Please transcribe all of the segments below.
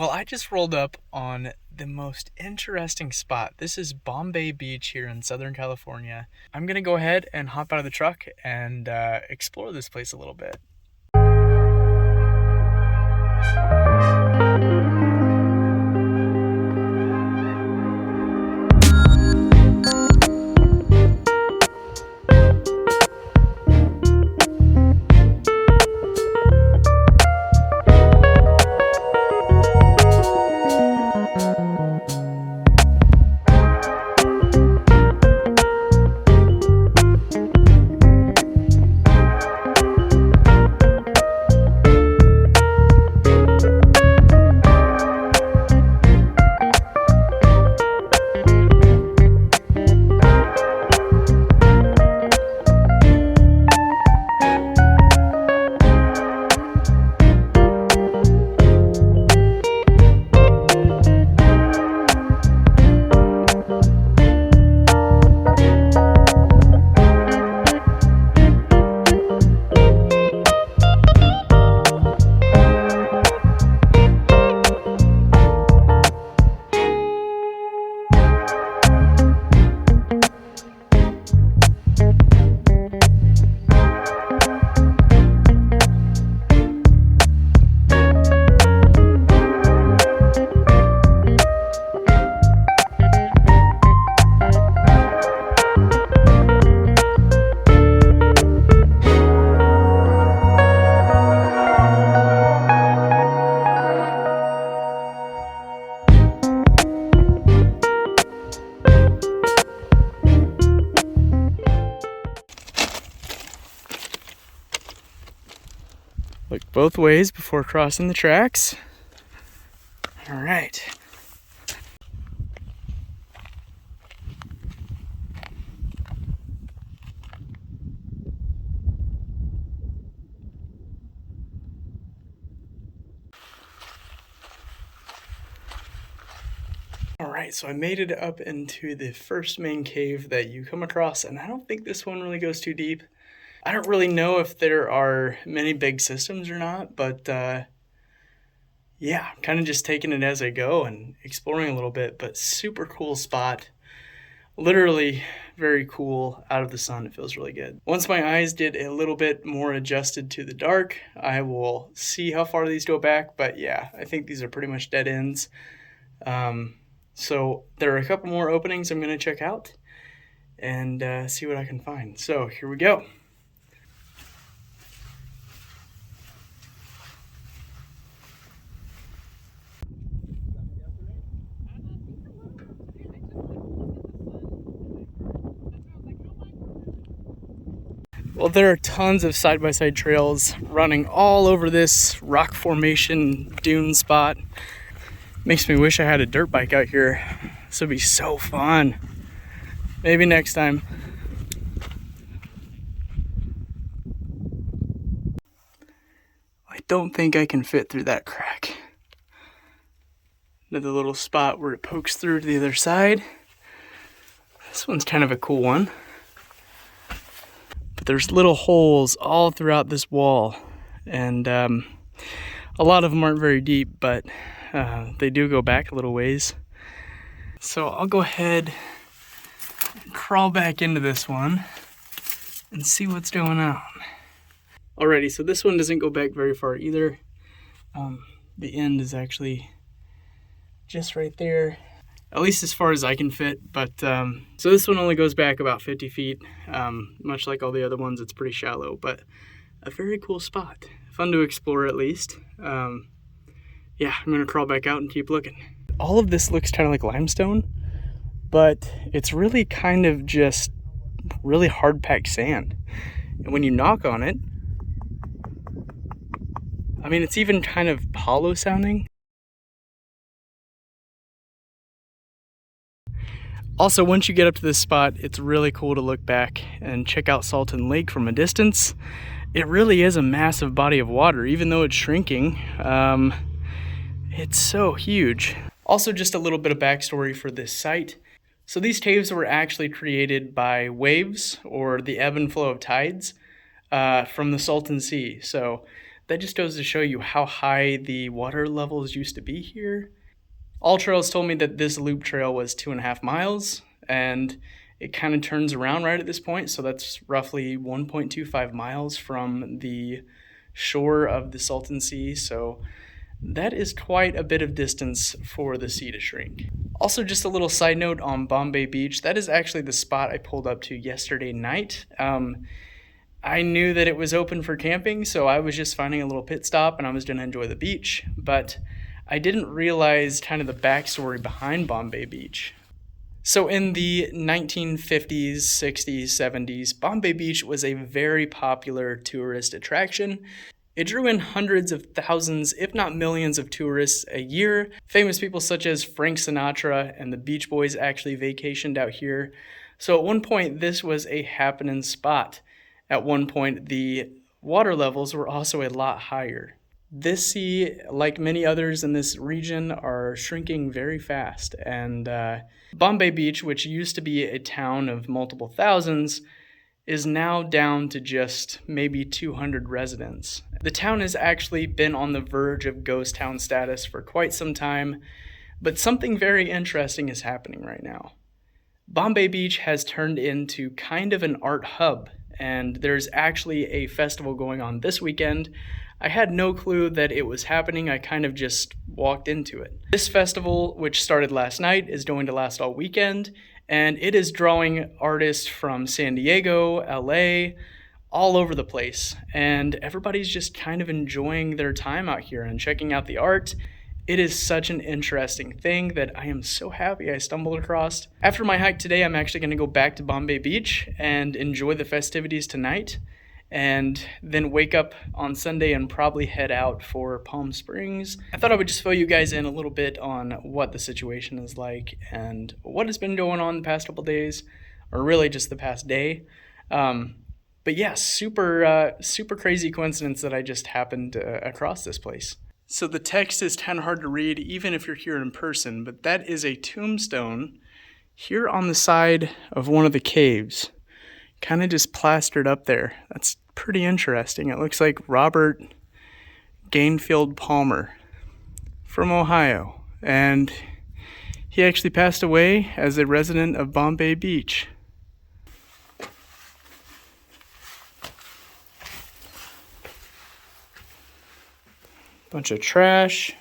Well, I just rolled up on the most interesting spot. This is Bombay Beach here in Southern California. I'm gonna go ahead and hop out of the truck and explore this place a little bit. Look both ways before crossing the tracks. All right. All right, so I made it up into the first main cave that you come across, and I don't think this one really goes too deep. I don't really know if there are many big systems or not, but yeah, I'm kind of just taking it as I go and exploring a little bit, but super cool spot. Literally very cool out of the sun. It feels really good. Once my eyes get a little bit more adjusted to the dark, I will see how far these go back, but yeah, I think these are pretty much dead ends. So there are a couple more openings I'm going to check out and see what I can find. So here we go. Well, there are tons of side-by-side trails running all over this rock formation dune spot. Makes me wish I had a dirt bike out here. This would be so fun. Maybe next time. I don't think I can fit through that crack. Another little spot where it pokes through to the other side. This one's kind of a cool one. But there's little holes all throughout this wall. And a lot of them aren't very deep, but they do go back a little ways. So I'll go ahead and crawl back into this one and see what's going on. Alrighty, so this one doesn't go back very far either. The end is actually just right there, at least as far as I can fit. But so this one only goes back about 50 feet. Much like all the other ones, it's pretty shallow, but a very cool spot. Fun to explore at least. Yeah, I'm gonna crawl back out and keep looking. All of this looks kind of like limestone, but it's really kind of just really hard packed sand. And when you knock on it, I mean, it's even kind of hollow sounding. Also, once you get up to this spot, it's really cool to look back and check out Salton Lake from a distance. It really is a massive body of water, even though it's shrinking. It's so huge. Also, just a little bit of backstory for this site. So these caves were actually created by waves, or the ebb and flow of tides, from the Salton Sea. So that just goes to show you how high the water levels used to be here. All Trails told me that this loop trail was 2.5 miles, and it kind of turns around right at this point, so that's roughly 1.25 miles from the shore of the Salton Sea, so that is quite a bit of distance for the sea to shrink. Also, just a little side note on Bombay Beach, that is actually the spot I pulled up to yesterday night. I knew that it was open for camping, so I was just finding a little pit stop and I was gonna enjoy the beach, but I didn't realize kind of the backstory behind Bombay Beach. So in the 1950s, 60s, 70s, Bombay Beach was a very popular tourist attraction. It drew in hundreds of thousands, if not millions, of tourists a year. Famous people such as Frank Sinatra and the Beach Boys actually vacationed out here. So at one point, this was a happening spot. At one point, the water levels were also a lot higher. This sea, like many others in this region, are shrinking very fast. And Bombay Beach, which used to be a town of multiple thousands, is now down to just maybe 200 residents. The town has actually been on the verge of ghost town status for quite some time, but something very interesting is happening right now. Bombay Beach has turned into kind of an art hub, and there's actually a festival going on this weekend. I had no clue that it was happening. I kind of just walked into it. This festival, which started last night, is going to last all weekend, and it is drawing artists from San Diego, LA, all over the place. And everybody's just kind of enjoying their time out here and checking out the art. It is such an interesting thing that I am so happy I stumbled across. After my hike today, I'm actually going to go back to Bombay Beach and enjoy the festivities tonight, and then wake up on Sunday and probably head out for Palm Springs. I thought I would just fill you guys in a little bit on what the situation is like and what has been going on the past couple days, or really just the past day. But yeah, super crazy coincidence that I just happened across this place. So the text is kind of hard to read even if you're here in person, but that is a tombstone here on the side of one of the caves. Kind of just plastered up there. That's pretty interesting. It looks like Robert Gainfield Palmer from Ohio. And he actually passed away as a resident of Bombay Beach. Bunch of trash.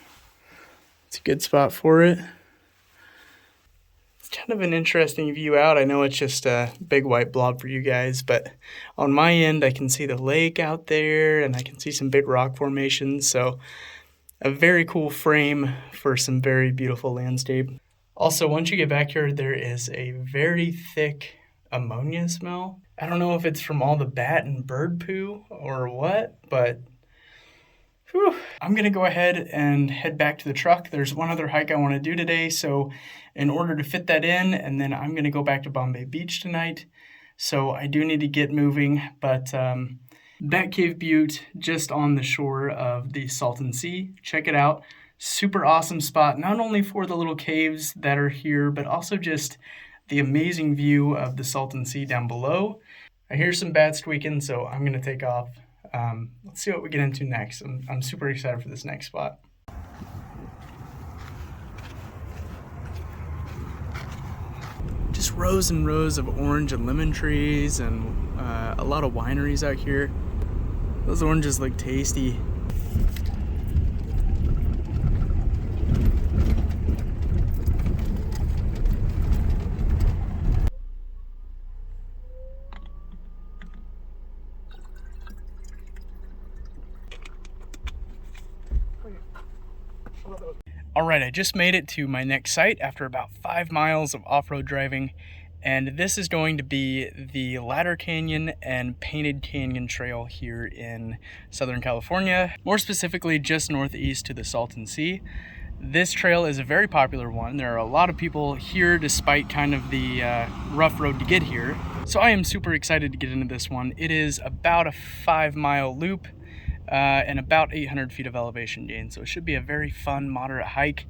It's a good spot for it. Kind of an interesting view out. I know it's just a big white blob for you guys, but on my end I can see the lake out there and I can see some big rock formations, so a very cool frame for some very beautiful landscape. Also, once you get back here, there is a very thick ammonia smell. I don't know if it's from all the bat and bird poo or what, but whew. I'm gonna go ahead and head back to the truck. There's one other hike I want to do today, so in order to fit that in, and then I'm gonna go back to Bombay Beach tonight. So I do need to get moving, but Bat Cave Butte, just on the shore of the Salton Sea. Check it out. Super awesome spot, not only for the little caves that are here, but also just the amazing view of the Salton Sea down below. I hear some bats tweaking, so I'm gonna take off. Let's see what we get into next. I'm super excited for this next spot. Just rows and rows of orange and lemon trees and a lot of wineries out here. Those oranges look tasty. Alright, I just made it to my next site after about 5 miles of off-road driving, and this is going to be the Ladder Canyon and Painted Canyon Trail here in Southern California, more specifically just northeast to the Salton Sea. This trail is a very popular one. There are a lot of people here despite kind of the rough road to get here. So I am super excited to get into this one. It is about a 5-mile loop and about 800 feet of elevation gain. So it should be a very fun, moderate hike.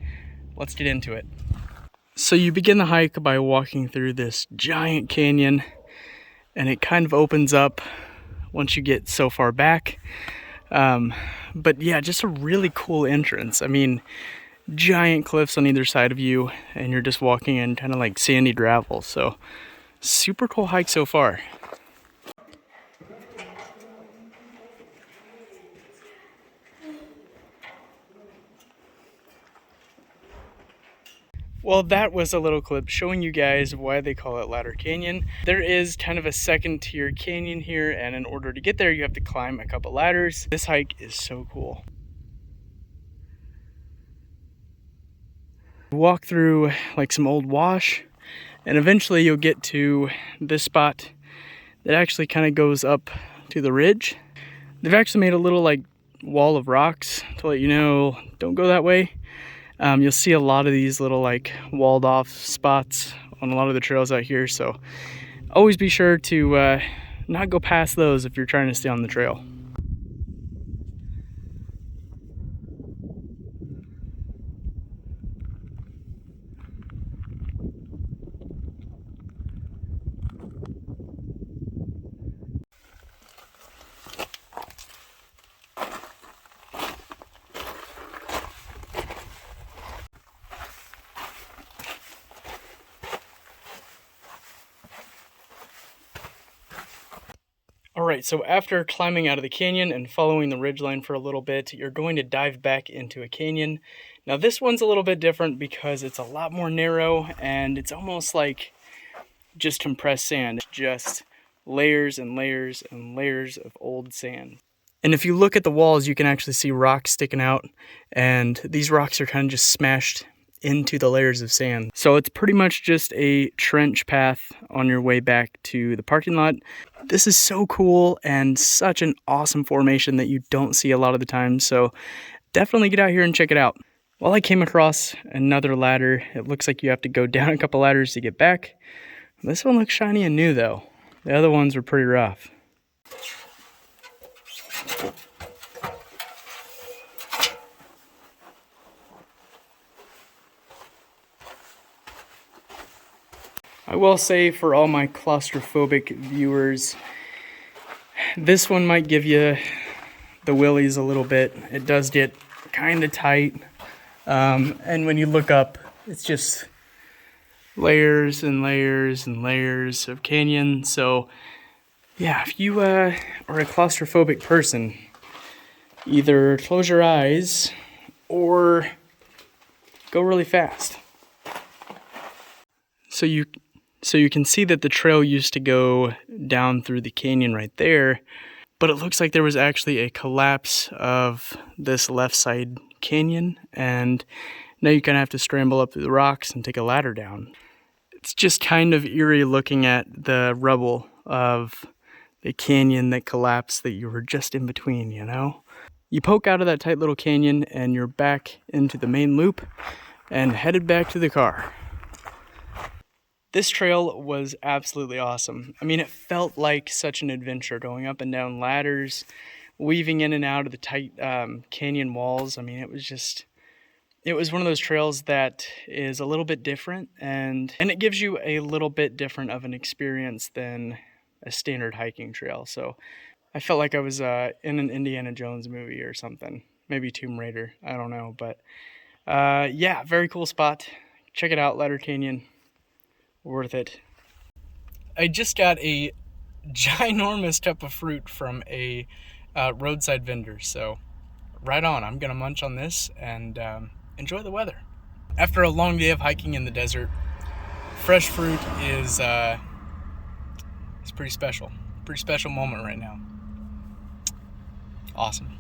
Let's get into it. So you begin the hike by walking through this giant canyon, and it kind of opens up once you get so far back. But yeah, just a really cool entrance. I mean, giant cliffs on either side of you, and you're just walking in kind of like sandy gravel. So super cool hike so far. Well, that was a little clip showing you guys why they call it Ladder Canyon. There is kind of a second tier canyon here, and in order to get there, you have to climb a couple ladders. This hike is so cool. Walk through like some old wash, and eventually you'll get to this spot that actually kind of goes up to the ridge. They've actually made a little like wall of rocks to let you know, don't go that way. You'll see a lot of these little like walled off spots on a lot of the trails out here, so always be sure to not go past those if you're trying to stay on the trail. Alright, so after climbing out of the canyon and following the ridgeline for a little bit, you're going to dive back into a canyon. Now this one's a little bit different because it's a lot more narrow, and it's almost like just compressed sand. Just layers and layers and layers of old sand. And if you look at the walls, you can actually see rocks sticking out, and these rocks are kind of just smashed into the layers of sand. So it's pretty much just a trench path on your way back to the parking lot. This is so cool and such an awesome formation that you don't see a lot of the time, so definitely get out here and check it out. Well, I came across another ladder. It looks like you have to go down a couple ladders to get back. This one looks shiny and new though. The other ones were pretty rough. I will say, for all my claustrophobic viewers, this one might give you the willies a little bit. It does get kind of tight, and when you look up, it's just layers and layers and layers of canyon. So yeah, if you are a claustrophobic person, either close your eyes or go really fast. So you can see that the trail used to go down through the canyon right there, but it looks like there was actually a collapse of this left side canyon, and now you kind of have to scramble up through the rocks and take a ladder down. It's just kind of eerie looking at the rubble of the canyon that collapsed that you were just in between, you know? You poke out of that tight little canyon and you're back into the main loop and headed back to the car. This trail was absolutely awesome. I mean, it felt like such an adventure, going up and down ladders, weaving in and out of the tight canyon walls. I mean, it was one of those trails that is a little bit different, and it gives you a little bit different of an experience than a standard hiking trail. So I felt like I was in an Indiana Jones movie or something, maybe Tomb Raider, I don't know. But yeah, very cool spot. Check it out, Ladder Canyon. Worth it. I just got a ginormous cup of fruit from a roadside vendor, so right on. I'm gonna munch on this and enjoy the weather. After a long day of hiking in the desert, fresh fruit is it's pretty special. Pretty special moment right now. Awesome.